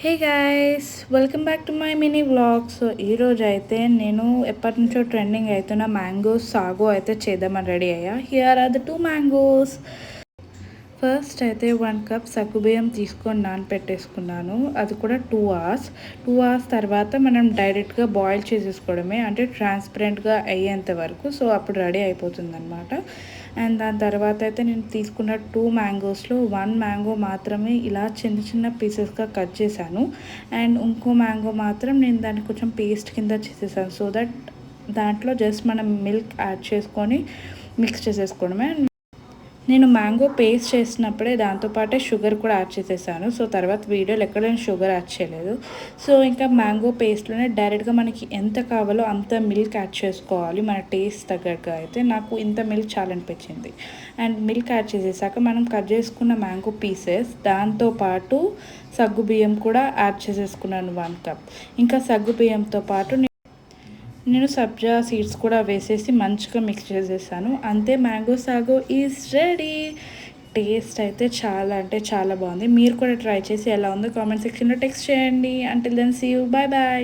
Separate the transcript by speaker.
Speaker 1: Hey guys, welcome back to my mini vlog. So ఈరోజు అయితే నేను ఎప్పటి నుంచో ట్రెండింగ్ అవుతున్న మ్యాంగోస్ సాగు అయితే చేద్దామని రెడీ అయ్యా. Here are the 2 mangoes. First అయితే 1 కప్ సగ్గుబియ్యం తీసుకొని నానపెట్టేసుకున్నాను. అది కూడా 2 అవర్స్. 2 అవర్స్ తర్వాత మనం డైరెక్ట్గా బాయిల్ చేసేసుకోవడమే, అంటే ట్రాన్స్పరెంట్గా అయ్యేంత వరకు. సో అప్పుడు రెడీ అయిపోతుంది అనమాట. అండ్ దాని తర్వాత అయితే నేను తీసుకున్న 2 మ్యాంగోస్లో 1 మ్యాంగో మాత్రమే ఇలా చిన్న చిన్న పీసెస్గా కట్ చేశాను. అండ్ ఇంకో మ్యాంగో మాత్రం నేను దాన్ని కొంచెం పేస్ట్ కింద చేసేసాను. సో దట్ దాంట్లో జస్ట్ మనం మిల్క్ యాడ్ చేసుకొని మిక్స్ చేసేసుకోవడమే. నేను మ్యాంగో పేస్ట్ చేసినప్పుడే దాంతోపాటే షుగర్ కూడా యాడ్ చేసేసాను. సో తర్వాత వీడియోలో ఎక్కడ నేను షుగర్ యాడ్ చేయలేదు. సో ఇంకా మ్యాంగో పేస్ట్లోనే డైరెక్ట్గా మనకి ఎంత కావాలో అంత మిల్క్ యాడ్ చేసుకోవాలి, మన టేస్ట్ తగ్గట్టుగా. అయితే నాకు ఇంత మిల్క్ చాలా అనిపించింది. అండ్ మిల్క్ యాడ్ చేసేసాక మనం కట్ చేసుకున్న మ్యాంగో పీసెస్ దాంతోపాటు సగ్గుబియ్యం కూడా యాడ్ చేసేసుకున్నాను 1 కప్. ఇంకా సగ్గుబియ్యంతో పాటు నేను సబ్జా సీడ్స్ కూడా వేసేసి మంచిగా మిక్స్ చేసేసాను. అంతే, mango sago is ready. Taste అయితే చాలా అంటే చాలా బాగుంది. మీరు కూడా ట్రై చేసి ఎలా ఉందో కామెంట్ సెక్షన్లో టెక్స్ట్ చేయండి. Until then see you, bye bye.